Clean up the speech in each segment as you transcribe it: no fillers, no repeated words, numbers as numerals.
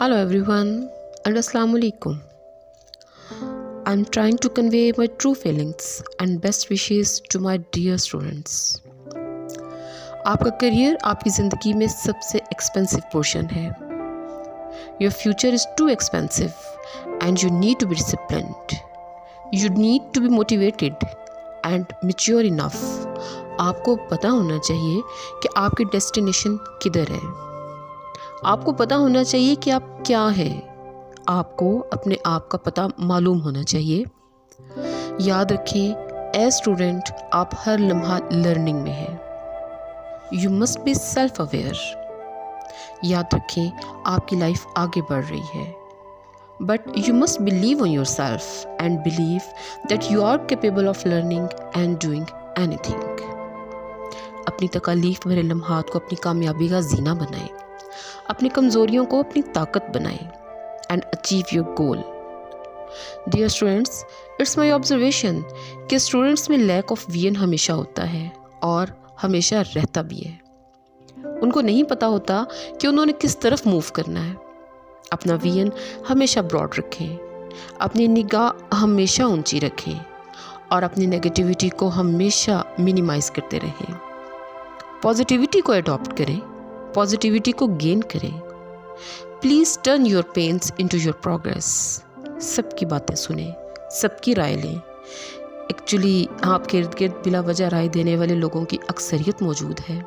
Hello everyone and Assalamu alaikum. I'm trying to convey my true feelings and best wishes to my dear students. आपका career आपकी ज़िंदगी में सबसे expensive portion है. Your future is too expensive and you need to be disciplined. You need to be motivated and mature enough. आपको पता होना चाहिए कि आपकी डेस्टिनेशन किधर है. आपको पता होना चाहिए कि आप क्या हैं. आपको अपने आप का पता मालूम होना चाहिए. याद रखें, एज स्टूडेंट आप हर लम्हा लर्निंग में हैं. You must be self aware. याद रखें, आपकी लाइफ आगे बढ़ रही है. But you must believe on yourself and believe that you are capable of learning and doing anything. अपनी तकालीफ भरे लम्हात को अपनी कामयाबी का जीना बनाएं. अपनी कमज़ोरियों को अपनी ताकत बनाएं and achieve your goal. Dear students, it's my observation कि स्टूडेंट्स में लैक ऑफ विजन हमेशा होता है और हमेशा रहता भी है. उनको नहीं पता होता कि उन्होंने किस तरफ मूव करना है. अपना विजन हमेशा ब्रॉड रखें, अपनी निगाह हमेशा ऊंची रखें और अपनी नेगेटिविटी को हमेशा मिनिमाइज़ करते रहें. पॉजिटिविटी को अडॉप्ट करें, पॉजिटिविटी को गेन करें. Please turn your pains into your progress. सबकी बातें सुने, सबकी राय लें. एक्चुअली आपके इर्द गिर्द बिला वजह राय देने वाले लोगों की अक्सरियत मौजूद है.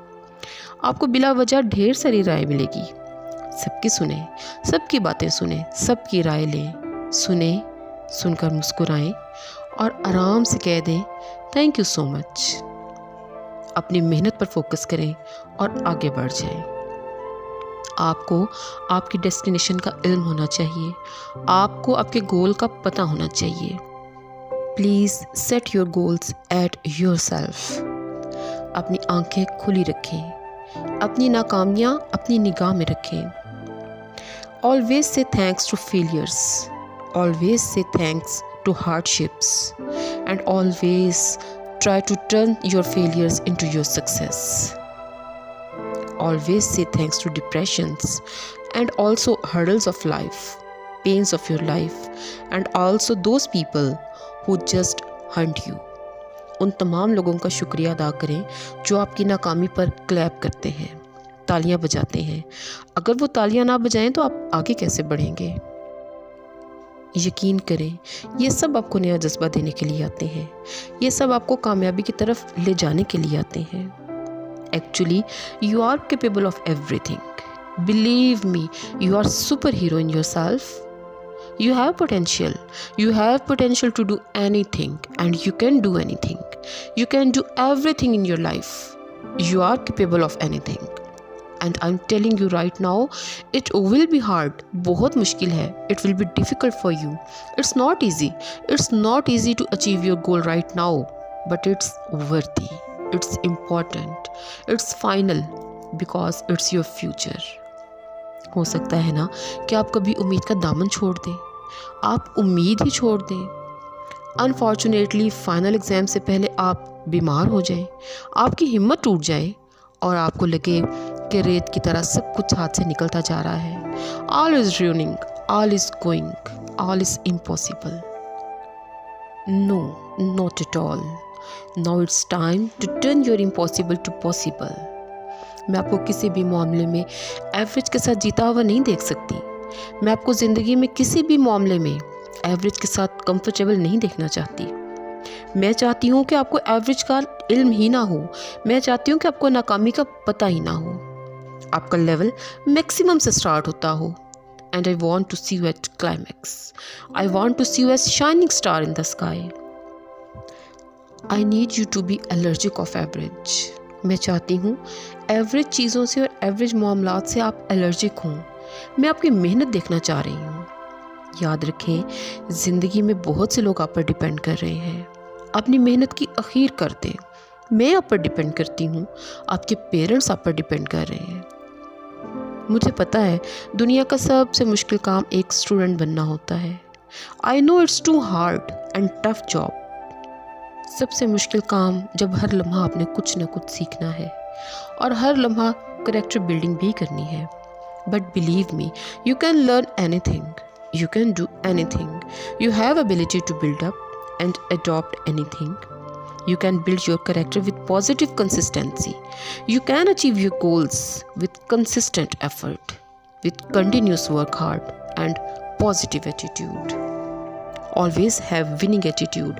आपको बिला वजह ढेर सारी राय मिलेगी. सबकी सुने, सबकी बातें सुने, सबकी राय लें. सुने, सुनकर मुस्कुराएं और आराम से कह दें थैंक यू सो मच. अपनी मेहनत पर फोकस करें और आगे बढ़ जाएं. आपको आपकी डेस्टिनेशन का इल्म होना चाहिए. आपको आपके गोल का पता होना चाहिए. Please set your goals at your self. अपनी आंखें खुली रखें. अपनी नाकामियाँ अपनी निगाह में रखें. Always say thanks to failures. Always say thanks to hardships and always try to turn your failures into your success. Always say thanks to depressions and also hurdles of life, pains of your life and also those people who just hunt you. उन तमाम लोगों का शुक्रिया अदा करें जो आपकी नाकामी पर क्लैप करते हैं, तालियां बजाते हैं. अगर वो तालियां ना बजाएं तो आप आगे कैसे बढ़ेंगे. यकीन करें, ये सब आपको नया जज्बा देने के लिए आते हैं. ये सब आपको कामयाबी की तरफ ले जाने के लिए आते हैं. Actually you are capable of everything. Believe me, you are superhero in yourself. You have potential. You have potential to do anything and you can do anything. You can do everything in your life. You are capable of anything. And I'm telling you right now, it will be hard. बहुत मुश्किल है. It will be difficult for you. It's not easy. It's not easy to achieve your goal right now. But it's worthy. It's important. It's final because it's your future. हो सकता है ना कि आप कभी उम्मीद का दामन छोड़ दें. आप उम्मीद ही छोड़ दें. अनफॉर्चुनेटली फाइनल एग्ज़ाम से पहले आप बीमार हो जाएं, आपकी हिम्मत टूट जाए और आपको लगे कि रेत की तरह सब कुछ हाथ से निकलता जा रहा है. All is ruining, all is going, all is impossible. No, not at all. Now it's time to turn your impossible to possible. मैं आपको किसी भी मामले में एवरेज के साथ जीता हुआ नहीं देख सकती. मैं आपको ज़िंदगी में किसी भी मामले में एवरेज के साथ कंफर्टेबल नहीं देखना चाहती. मैं चाहती हूँ कि आपको एवरेज का इल्म ही ना हो. मैं चाहती हूँ कि आपको नाकामी का पता ही ना हो. आपका लेवल मैक्सिमम से स्टार्ट होता हो. And I want to see you at climax. I want to see you as shining star in the sky. I need you to be allergic of average. मैं चाहती हूँ एवरेज चीज़ों से और average मामलात से आप एलर्जिक हों. मैं आपकी मेहनत देखना चाह रही हूँ. याद रखें, ज़िंदगी में बहुत से लोग आप पर डिपेंड कर रहे हैं. अपनी मेहनत की अखीर कर दें. मैं आप पर डिपेंड करती हूँ. आपके पेरेंट्स आप पर डिपेंड कर रहे हैं. मुझे पता है दुनिया का सबसे मुश्किल काम एक स्टूडेंट बनना होता है. I know it's too hard and tough job. सबसे मुश्किल काम जब हर लम्हा आपने कुछ न कुछ सीखना है और हर लम्हा करैक्टर बिल्डिंग भी करनी है. But believe me, you can learn anything. You can do anything. You have ability to build up and adopt anything. You can build your character with positive consistency. You can achieve your goals with consistent effort, with continuous work hard and positive attitude. Always have winning attitude.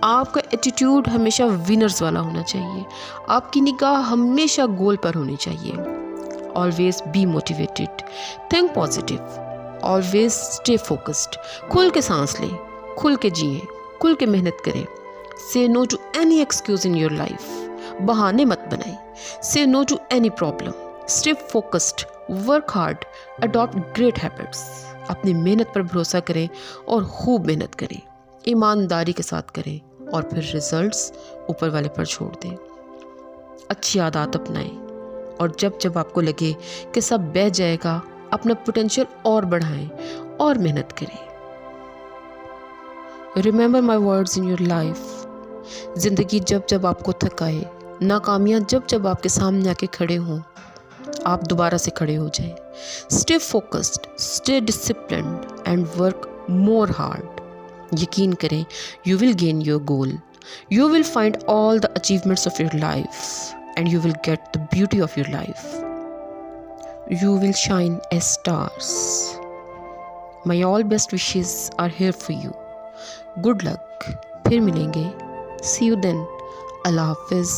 आपका attitude हमेशा winners वाला होना चाहिए. आपकी निगाह हमेशा गोल पर होनी चाहिए. Always be motivated. Think positive. Always stay focused. खुल के सांस लें, खुल के जिएं, खुल के मेहनत करें. Say no to any excuse in your life. बहाने मत बनाएं. Say no to any problem. Stay focused. Work hard. Adopt great habits. अपनी मेहनत पर भरोसा करें और खूब मेहनत करें. ईमानदारी के साथ करें और फिर रिजल्ट्स ऊपर वाले पर छोड़ दें. अच्छी आदत अपनाएं और जब जब आपको लगे कि सब बह जाएगा, अपना पोटेंशियल और बढ़ाएं और मेहनत करें. Remember my words in your life. ज़िंदगी जब जब आपको थकाए, नाकामियाँ जब जब आपके सामने आके खड़े हों, आप दोबारा से खड़े हो जाएं. Stay focused, stay disciplined and work more hard. यकीन करें, you will gain your goal. You will find all the achievements of your life and you will get the beauty of your life. You will shine as stars. My all best wishes are here for you. Good luck. फिर मिलेंगे. See you then. Allah Hafiz.